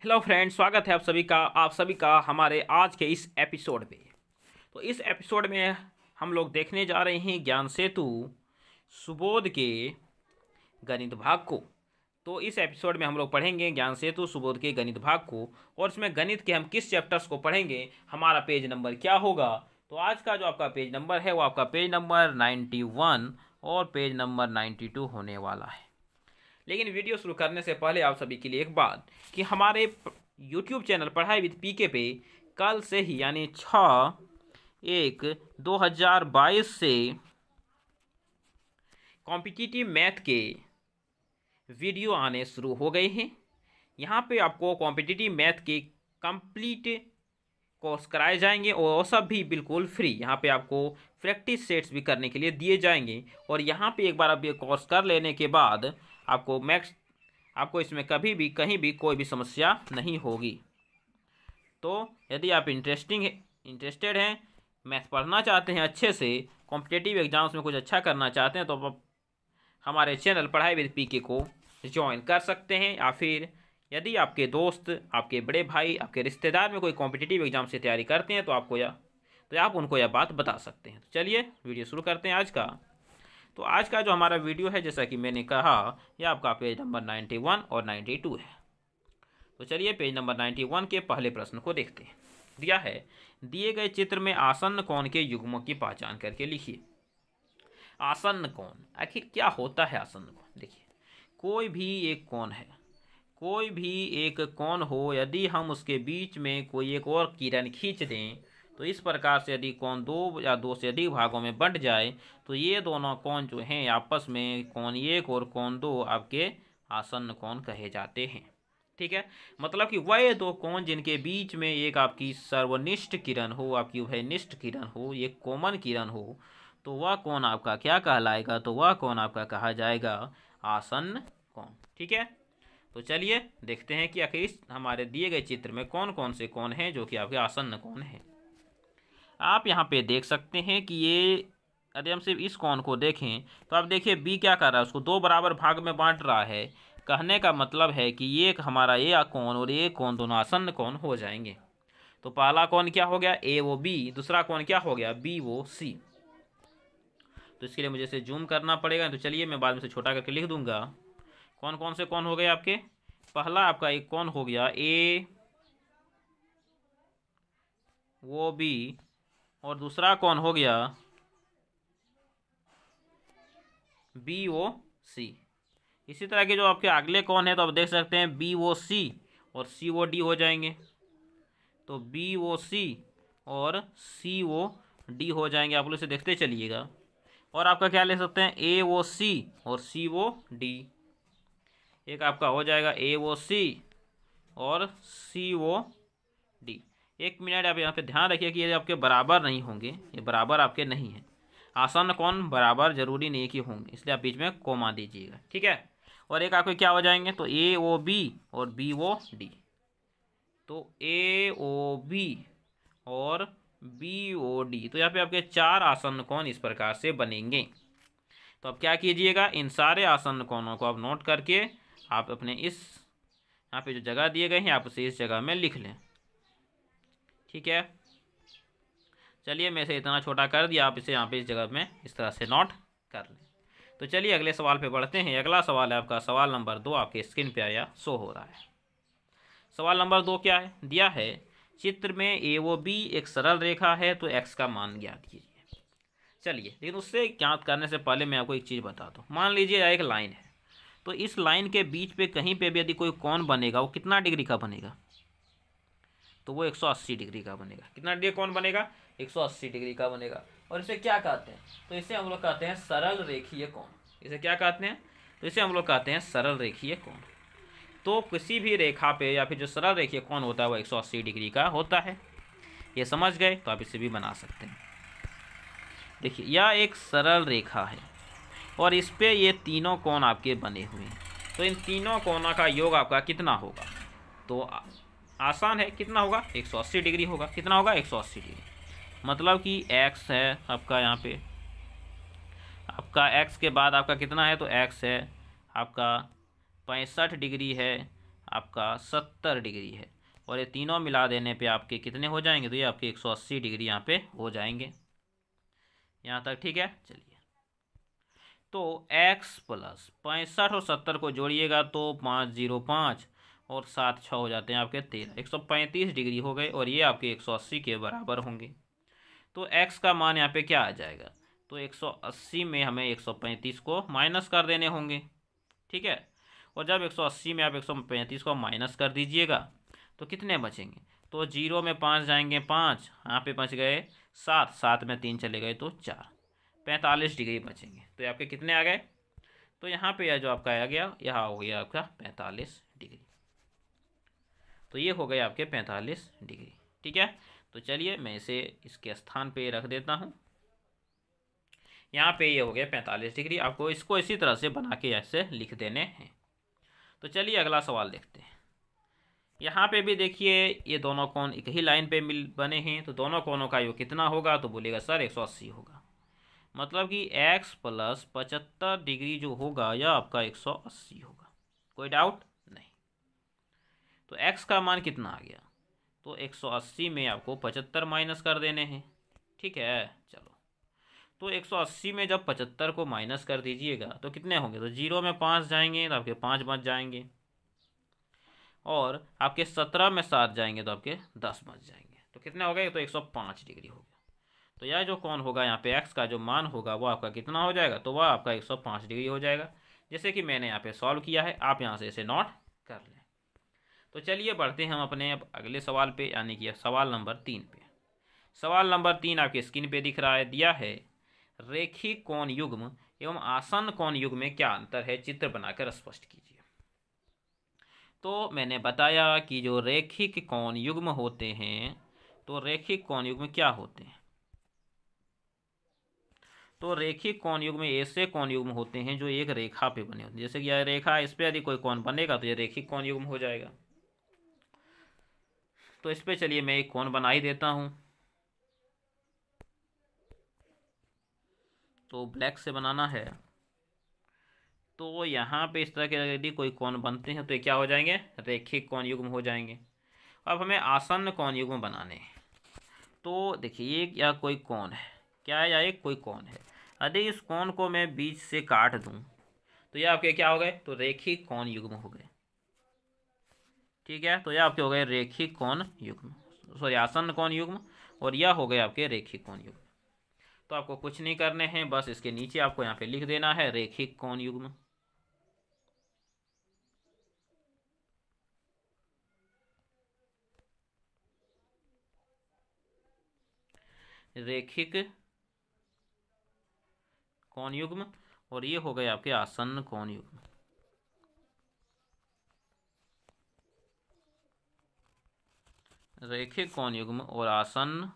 Hello friends, स्वागत है आप सभी का हमारे आज के इस एपिसोड पे। तो इस एपिसोड में हम लोग देखने जा रहे हैं ज्ञान सेतु सुबोध के गणित भाग को। तो इस एपिसोड में हम लोग पढ़ेंगे ज्ञान सेतु सुबोध के गणित भाग को, और इसमें गणित के हम किस चैप्टर्स को पढ़ेंगे, हमारा पेज नंबर क्या होगा। तो आज का जो आपका पेज नंबर है वो आपका पेज नंबर 91 और पेज नंबर 92 होने वाला है। लेकिन वीडियो शुरू करने से पहले आप सभी के लिए एक बात कि हमारे YouTube चैनल पढ़ाई विद पीके पे कल से ही यानी 6/1/2022 से कॉम्पिटिटिव मैथ के वीडियो आने शुरू हो गए हैं। यहाँ पे आपको कॉम्पिटिटिव मैथ के कंप्लीट कोर्स कराए जाएंगे और वो सब भी बिल्कुल फ्री। यहाँ पे आपको प्रैक्टिस सेट्स भी करने के लिए दिए जाएंगे, और यहाँ पे एक बार आप ये कोर्स कर लेने के बाद आपको इसमें कभी भी कहीं भी कोई भी समस्या नहीं होगी। तो यदि आप इंटरेस्टेड हैं, मैथ पढ़ना चाहते हैं अच्छे से, कॉम्पिटिटिव एग्जाम्स में कुछ अच्छा करना चाहते हैं, तो आप हमारे चैनल पढ़ाई विद पीके को ज्वाइन कर सकते हैं। या फिर यदि आपके दोस्त, आपके बड़े भाई, आपके रिश्तेदार में कोई कॉम्पिटिटिव एग्जाम से तैयारी करते हैं तो आप उनको यह बात बता सकते हैं। तो चलिए वीडियो शुरू करते हैं आज का। तो आज का जो हमारा वीडियो है, जैसा कि मैंने कहा, यह आपका पेज नंबर 91 और 92 है। तो चलिए पेज नंबर 91 के पहले प्रश्न को देखते हैं। दिया है, दिए गए चित्र में आसन्न कोण के युग्मों की पहचान करके लिखिए। आसन्न कोण आखिर क्या होता है? आसन्न कोण देखिए, कोई भी एक कोण है, कोई भी एक कोण हो, यदि हम उसके बीच में कोई एक और किरण खींच दें, तो इस प्रकार से यदि कोण दो या दो से अधिक भागों में बंट जाए, तो ये दोनों कोण जो हैं आपस में, कोण एक और कोण दो, आपके आसन्न कोण कहे जाते हैं। ठीक है, मतलब कि वह दो कोण जिनके बीच में एक आपकी सर्वनिष्ठ किरण हो, आपकी उभयनिष्ठ किरण हो, एक कॉमन किरण हो, तो वह कोण आपका क्या कहलाएगा? तो वह कोण आपका कहा जाएगा आसन्न कोण। ठीक है, तो चलिए देखते हैं कि आखिर इस हमारे दिए गए चित्र में कौन कौन से कोण हैं जो कि आपके आसन्न कोण हैं। आप यहाँ पे देख सकते हैं कि ये, यदि हम सिर्फ इस कोण को देखें तो आप देखिए बी क्या कर रहा है, उसको दो बराबर भाग में बांट रहा है। कहने का मतलब है कि ये हमारा ये कोण और ये कोण दोनों आसन्न कोण हो जाएंगे। तो पहला कोण क्या हो गया? ए वो बी। दूसरा कोण क्या हो गया? बी वो सी। तो इसके लिए मुझे इसे जूम करना पड़ेगा, तो चलिए मैं बाद में से छोटा करके लिख दूंगा। कौन कौन से कोण हो गए आपके? पहला आपका एक कोण हो गया ए वो बी, और दूसरा कोण हो गया बी ओ सी। इसी तरह के जो आपके अगले कोण है, तो आप देख सकते हैं बी ओ सी और सी ओ डी हो जाएंगे। तो बी ओ सी और सी ओ डी हो जाएंगे। आप लोग इसे देखते चलिएगा। और आपका क्या ले सकते हैं? ए ओ सी और सी ओ डी। एक आपका हो जाएगा ए ओ सी और सी ओ डी। एक मिनट, आप यहाँ पे ध्यान रखिए कि ये आपके बराबर नहीं होंगे, ये बराबर आपके नहीं है। आसन्न कोण बराबर जरूरी नहीं है कि होंगे, इसलिए आप बीच में कोमा दीजिएगा। ठीक है, और एक आपके क्या हो जाएंगे? तो ए ओ बी और बी ओ डी। तो ए ओ बी और बी ओ डी, तो यहाँ पे आपके चार आसन्न कोण इस प्रकार से बनेंगे। तो अब क्या कीजिएगा, इन सारे आसन्न कोणों को आप नोट करके आप अपने इस यहाँ पे जो जगह दिए गए हैं आप उसे इस जगह में लिख लें। ठीक है, चलिए मैं इसे इतना छोटा कर दिया, आप इसे यहाँ पे इस जगह में इस तरह से नोट कर लें। तो चलिए अगले सवाल पे बढ़ते हैं। अगला सवाल है आपका सवाल नंबर 2, आपके स्क्रीन पे आया शो हो रहा है। सवाल नंबर 2 क्या है? दिया है, चित्र में ए वो बी एक सरल रेखा है, तो एक्स का मान ज्ञात कीजिए। चलिए, लेकिन उससे ज्ञात करने से पहले मैं आपको एक चीज़ बता दूँ। मान लीजिए एक लाइन है, तो इस लाइन के बीच पे कहीं पे भी यदि कोई कोण बनेगा, वो कितना डिग्री का बनेगा? तो वो 180 डिग्री का बनेगा। कितना डिग्री कोण बनेगा? 180 डिग्री का बनेगा। और इसे क्या कहते हैं? तो इसे हम लोग कहते हैं सरल रेखीय कोण। इसे क्या कहते हैं? तो इसे हम लोग कहते हैं सरल रेखीय कोण। तो किसी भी रेखा पे या फिर जो सरल रेखीय कोण होता है वो 180 डिग्री का होता है। ये समझ गए? तो आप इसे भी बना सकते हैं। देखिए, यह एक सरल रेखा है और इस पे ये तीनों कोण आपके बने हुए हैं। तो इन तीनों कोणों का योग आपका कितना होगा? तो आसान है, कितना होगा? 180 डिग्री होगा। कितना होगा? 180 डिग्री। मतलब कि x है आपका, यहाँ पे आपका x के बाद आपका कितना है? तो x है आपका 65 डिग्री है आपका 70 डिग्री है, और ये तीनों मिला देने पे आपके कितने हो जाएंगे, तो ये आपके 180 डिग्री यहाँ पे हो जाएंगे। यहाँ तक ठीक है। चलिए, तो x प्लस 65 और 70 को जोड़िएगा तो 505 और 7 6 हो जाते हैं आपके 13, 135 डिग्री हो गए, और ये आपके 180 के बराबर होंगे। तो x का मान यहाँ पे क्या आ जाएगा, तो 180 में हमें 135 को माइनस कर देने होंगे, ठीक है। और जब 180 में आप 135 को माइनस कर दीजिएगा तो कितने बचेंगे, तो 0 में 5 जाएंगे 5, यहाँ पे बच गए 7, 7 में 3 चले गए तो 4, 45 डिग्री बचेंगे। तो ये आपके कितने आ गए, तो यहाँ पे यह जो आपका आ गया, यहाँ हो गया आपका 45 डिग्री। तो ये हो गए आपके 45 डिग्री, ठीक है। तो चलिए मैं इसे इसके स्थान पे रख देता हूँ। यहाँ पे ये हो गया 45 डिग्री। आपको इसको इसी तरह से बना के ऐसे लिख देने हैं। तो चलिए अगला सवाल देखते हैं। यहाँ पे भी देखिए ये दोनों कोण एक ही लाइन पे मिल बने हैं, तो दोनों कोणों का योग कितना होगा, तो बोलेगा सर 180 होगा। मतलब कि x प्लस 75 डिग्री जो होगा यह आपका 180 होगा। कोई डाउट नहीं। तो x का मान कितना आ गया, तो 180 में आपको 75 माइनस कर देने हैं, ठीक है। चलो, तो 180 में जब 75 को माइनस कर दीजिएगा तो कितने होंगे, तो 0 में 5 जाएंगे तो आपके 5 बच जाएंगे, और आपके 17 में 7 जाएंगे तो आपके 10 बच जाएंगे। तो कितने हो गए, तो 105 डिग्री हो गया। तो यह जो कोण होगा यहाँ पे x का जो मान होगा वो आपका कितना हो जाएगा, तो वह आपका 105 डिग्री हो जाएगा। जैसे कि मैंने यहाँ पे सॉल्व किया है, आप यहाँ से इसे नोट कर लें। तो चलिए बढ़ते हैं हम अपने अब अगले सवाल पे, यानी कि सवाल नंबर 3 पे। सवाल नंबर 3 आपके स्क्रीन पे दिख रहा है, दिया है रेखिक कोण युग्म एवं आसन्न कोण युग्म में क्या अंतर है, चित्र बनाकर स्पष्ट कीजिए। तो मैंने बताया कि जो रेखिक कोण युग्म होते हैं, तो रेखिक कोण युग्म क्या होते हैं, तो रेखिक कोण युग्म ऐसे कोण युग्म होते हैं जो एक रेखा पे बने होते हैं। जैसे कि यह रेखा, इस पे यदि कोई कोण बनेगा तो यह रेखिक कोण युग्म हो जाएगा। तो इस पे चलिए मैं एक कोण बना ही देता हूं। तो ब्लैक से बनाना है, तो यहाँ पे इस तरह के यदि कोई कोण बनते हैं तो ये क्या हो जाएंगे, रेखिक कोण युग्म हो जाएंगे। अब हमें आसन्न कोण युग्म बनाने हैं। तो देखिए ये या कोई कोण है, क्या है, या एक कोई कोण है। यदि इस कोण को मैं बीच से काट दूं तो ये आपके क्या हो गए, तो रेखिक कोण युग्म हो गए, ठीक है। तो यह आपके हो गए रेखिक कोण युग्म, सॉरी आसन्न कोण युग्म, और यह हो गए आपके रेखिक कोण युग्म। तो आपको कुछ नहीं करने हैं, बस इसके नीचे आपको यहाँ पे लिख देना है रेखिक कोण युग्म। रेखिक कोण युग्म, और ये हो गए आपके आसन्न कोण युग्म। रेखिक कोण युग्म और आसन्न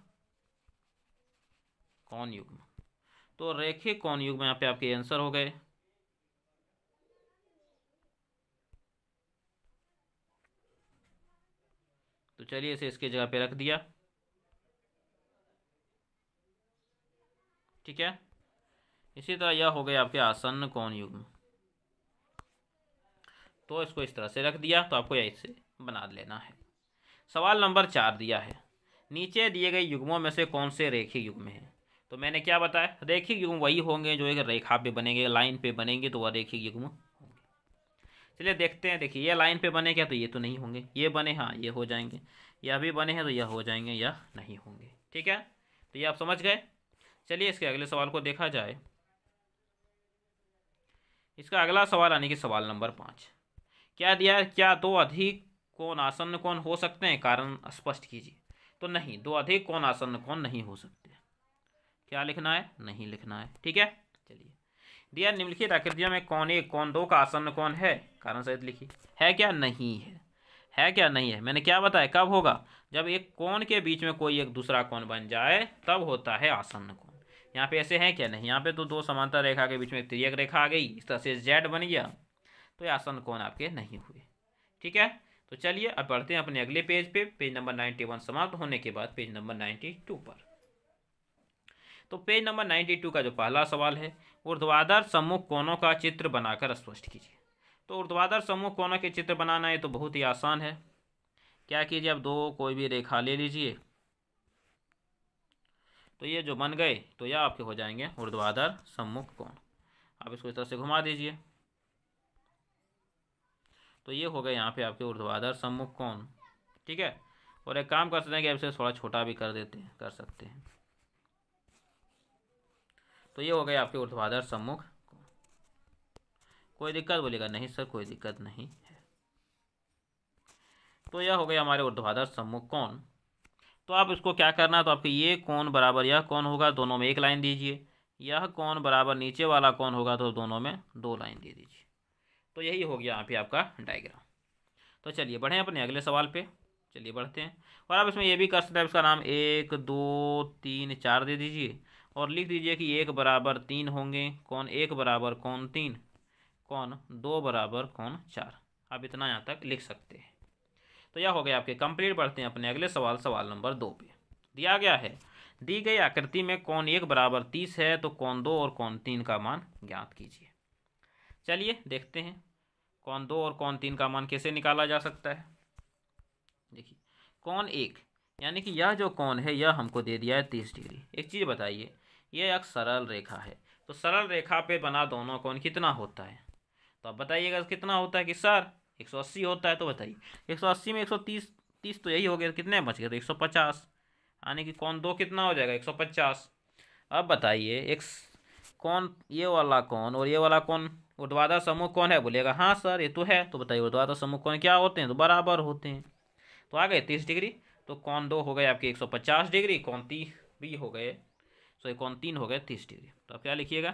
कोण युग्म। तो रेखिक कोण युग्म यहाँ पे आपके आंसर हो गए। तो चलिए इसे इसकी जगह पे रख दिया, ठीक है। इसी तरह यह हो गया आपके आसन्न कोण युग्म। तो इसको इस तरह से रख दिया, तो आपको यही से बना लेना है। सवाल नंबर 4 दिया है, नीचे दिए गए युग्मों में से कौन से रेखिक युग्म हैं। तो मैंने क्या बताया, रेखिक युग्म वही होंगे जो एक रेखा पे बनेंगे, लाइन पे बनेंगे, तो वह रेखिक युग्म होंगे। चलिए देखते हैं। देखिए ये लाइन पे बने क्या, तो ये तो नहीं होंगे, ये बने हाँ ये हो जाएंगे, यह भी बने हैं तो यह हो जाएंगे, यह नहीं होंगे, ठीक है। तो ये आप समझ गए। चलिए इसके अगले सवाल को देखा जाए। इसका अगला सवाल यानी कि सवाल नंबर 5 क्या दिया है, क्या दो अधिक कोण आसन्न कोण हो सकते हैं, कारण स्पष्ट कीजिए। तो नहीं, दो अधिक कोण आसन्न कोण नहीं हो सकते। क्या लिखना है, नहीं लिखना है, ठीक है। चलिए, दिया निम्नलिखित आकृतियों में कौन एक कौन दो का आसन्न कोण है, कारण सहित लिखिए। है क्या, नहीं है क्या, नहीं है। मैंने क्या बताया, कब होगा, जब एक कोण के बीच में कोई एक दूसरा कोण बन जाए तब होता है आसन्न कोण। यहाँ पे ऐसे है क्या, नहीं। यहाँ पे तो दो समांतर रेखा के बीच में एक तिर्यक रेखा आ गई, इस तरह से जेड बन गया, तो ये आसन्न कोण आपके नहीं हुए, ठीक है। तो चलिए अब बढ़ते हैं अपने अगले पेज पे। पेज नंबर 91 समाप्त होने के बाद पेज नंबर 92 पर। तो पेज नंबर 92 का जो पहला सवाल है, ऊर्ध्वाधर सम्मुख कोणों का चित्र बनाकर स्पष्ट कीजिए। तो ऊर्ध्वाधर सम्मुख कोणों के चित्र बनाना है तो बहुत ही आसान है। क्या कीजिए, आप दो कोई भी रेखा ले लीजिए, तो ये जो बन गए तो यह आपके हो जाएंगे ऊर्ध्वाधर सम्मुख कोण। आप इसको इस तरह से घुमा दीजिए, तो ये हो गए यहाँ पे आपके ऊर्ध्वाधर सम्मुख कोण। ठीक है, और एक काम कर सकते हैं कि आप इसे थोड़ा छोटा भी कर सकते हैं। तो ये हो गए आपके ऊर्ध्वाधर सम्मुख कोण। कोई दिक्कत बोलेगा? नहीं सर, कोई दिक्कत नहीं है। तो यह हो गया हमारे ऊर्ध्वाधर सम्मुख कोण। तो आप इसको क्या करना है, तो आपके ये कोण बराबर यह कोण होगा, दोनों में एक लाइन दीजिए। यह कोण बराबर नीचे वाला कोण होगा, तो दोनों में दो लाइन दे दीजिए। तो यही हो गया यहाँ पे आपका डायग्राम। तो चलिए बढ़ें अपने अगले सवाल पे। चलिए बढ़ते हैं। और आप इसमें ये भी कर सकते हैं, इसका नाम 1 2 3 4 दे दीजिए और लिख दीजिए कि 1 बराबर 3 होंगे, कोण 1 बराबर कोण 3, कोण 2 बराबर कोण 4। आप इतना यहाँ तक लिख सकते हैं। तो यह हो गया आपके कंप्लीट। बढ़ते हैं अपने अगले सवाल, सवाल नंबर 2 पे। दिया गया है, दी गई आकृति में कोण 1 बराबर 30 है, तो कोण 2 और कोण 3 का मान ज्ञात कीजिए। चलिए देखते हैं कोण 2 और कोण 3 का मान कैसे निकाला जा सकता है। देखिए, कोण 1 यानी कि यह जो कोण है यह हमको दे दिया है 30 डिग्री। एक चीज़ बताइए, यह एक सरल रेखा है, तो सरल रेखा पे बना दोनों कोण कितना होता है? तो आप बताइएगा कितना होता है कि सर 180 होता है। तो बताइए 180 में 130 तो यही हो गया, कितने बच गए? तो 150, यानी कि कोण 2 कितना हो जाएगा? 150। अब बताइए एक कोण, ये वाला कोण और ये वाला कोण ऊर्ध्वाधर सम्मुख कोण है? बोलेगा हाँ सर ये तो है। तो बताइए ऊर्ध्वाधर सम्मुख कोण क्या होते हैं? तो बराबर होते हैं। तो आ गए 30 डिग्री। तो कोण 2 हो गए आपके 150 डिग्री, कोण 3 भी हो गए, सॉरी कोण 3 हो गए 30 डिग्री। तो आप क्या लिखिएगा?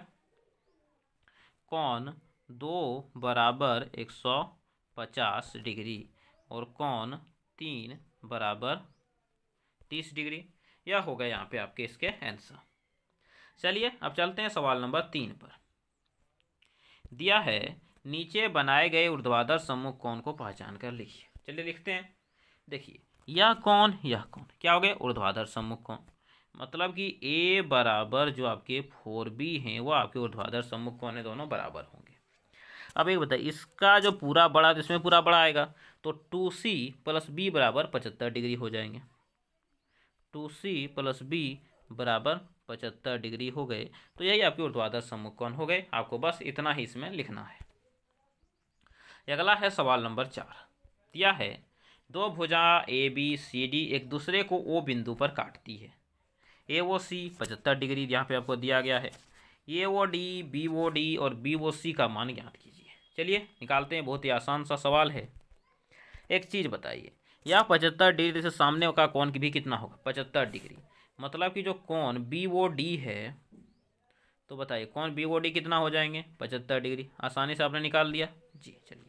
कोण 2 बराबर 150 डिग्री और कोण 3 बराबर 30 डिग्री। यह हो गया यहाँ पे आपके इसके आंसर। चलिए अब चलते हैं सवाल नंबर 3 पर। दिया है, नीचे बनाए गए ऊर्ध्वाधर सम्मुख कोण को पहचान कर लिखिए। चलिए लिखते हैं। देखिए यह कोण क्या हो गए? ऊर्ध्वाधर सम्मुख कोण। मतलब कि ए बराबर जो आपके 4B हैं वो आपके ऊर्ध्वाधर सम्मुख कोण है, दोनों बराबर होंगे। अब एक बताइए, इसका जो पूरा बड़ा, तो इसमें पूरा बड़ा आएगा, तो 2C + B बराबर 75 डिग्री हो जाएंगे। 2C + B बराबर 75 डिग्री हो गए। तो यही आपके ऊर्ध्वाधर सम्मुख कोण हो गए। आपको बस इतना ही इसमें लिखना है। अगला है सवाल नंबर 4। दिया है, दो भुजा ABCD एक दूसरे को O बिंदु पर काटती है। AOC 75 डिग्री यहाँ पे आपको दिया गया है। AOD BOD और BOC का मान ज्ञात कीजिए। चलिए निकालते हैं, बहुत ही आसान सा सवाल है। एक चीज़ बताइए, यह 75 डिग्री से सामने का कोण भी कितना होगा? 75 डिग्री। मतलब कि जो कोण BOD है, तो बताइए कोण BOD कितना हो जाएंगे? 75 डिग्री। आसानी से आपने निकाल दिया जी। चलिए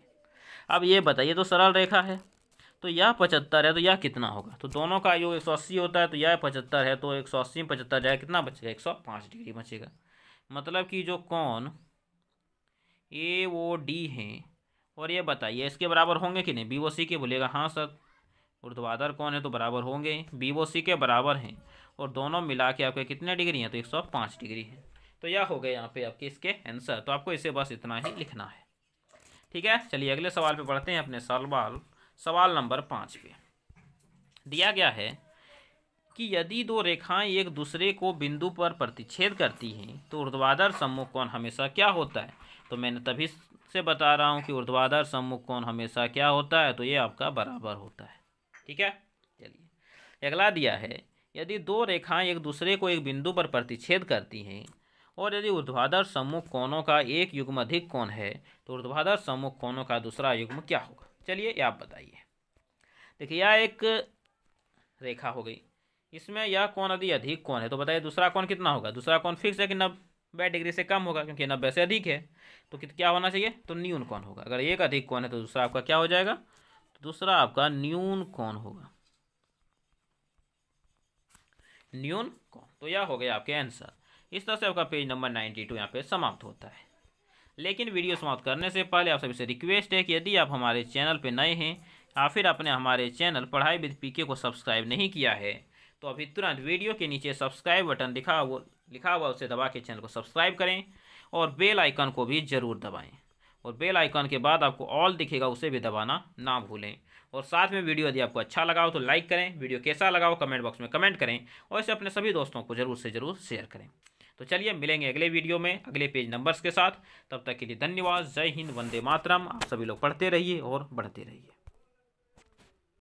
अब ये बताइए, तो सरल रेखा है, तो यह 75 है, तो यह कितना होगा? तो दोनों का योग 180 होता है, तो यह 75 है, तो 180 में 75 जाएगा, कितना बचेगा? 105 डिग्री बचेगा। मतलब कि जो कोण AOD हैं, और ये बताइए इसके बराबर होंगे कि नहीं? BOC के? बोलेगा हाँ सर, ऊर्ध्वाधर कोण है तो बराबर होंगे, BOC के बराबर हैं, और दोनों मिला के आपके कितने डिग्री हैं? तो 105 डिग्री है। तो यह हो गए यहाँ पे आपके इसके आंसर। तो आपको इसे बस इतना ही लिखना है। ठीक है, चलिए अगले सवाल पे पढ़ते हैं अपने सवाल नंबर 5 पे। दिया गया है कि यदि दो रेखाएं एक दूसरे को बिंदु पर प्रतिच्छेद करती हैं तो ऊर्ध्वाधर सम्मुख कोण हमेशा क्या होता है? तो मैंने तभी से बता रहा हूँ कि ऊर्ध्वाधर सम्मुख कोण हमेशा क्या होता है? तो ये आपका बराबर होता है। ठीक है, चलिए अगला दिया है, यदि दो रेखाएं एक दूसरे को एक बिंदु पर प्रतिच्छेद करती हैं और यदि ऊर्ध्वाधर सम्मुख कोणों का एक युग्म अधिक कोण है तो ऊर्ध्वाधर सम्मुख कोणों का दूसरा युग्म क्या होगा? चलिए ये आप बताइए। देखिए यह एक रेखा हो गई, इसमें यह कोण यदि अधिक कोण है, तो बताइए दूसरा कोण कितना होगा? दूसरा कोण फिक्स है कि 90 डिग्री से कम होगा, क्योंकि 90 से अधिक है, तो क्या होना चाहिए? तो न्यून कोण होगा। अगर एक अधिक कोण है तो दूसरा आपका क्या हो जाएगा? तो दूसरा आपका न्यून कोण होगा, न्यून कोण। तो यह हो गया आपके आंसर। इस तरह से आपका पेज नंबर 92 यहाँ पे समाप्त होता है। लेकिन वीडियो समाप्त करने से पहले आप सभी से रिक्वेस्ट है कि यदि आप हमारे चैनल पे नए हैं या फिर आपने हमारे चैनल पढ़ाई विद PK को सब्सक्राइब नहीं किया है, तो अभी तुरंत वीडियो के नीचे सब्सक्राइब बटन लिखा हुआ उसे दबा के चैनल को सब्सक्राइब करें और बेल आइकन को भी ज़रूर दबाएं। और बेल आइकन के बाद आपको ऑल दिखेगा, उसे भी दबाना ना भूलें। और साथ में वीडियो यदि आपको अच्छा लगा हो तो लाइक करें, वीडियो कैसा लगा हो कमेंट बॉक्स में कमेंट करें और इसे अपने सभी दोस्तों को ज़रूर से ज़रूर शेयर करें। तो चलिए मिलेंगे अगले वीडियो में अगले पेज नंबर्स के साथ। तब तक के लिए धन्यवाद। जय हिंद, वंदे मातरम। आप सभी लोग पढ़ते रहिए और बढ़ते रहिए।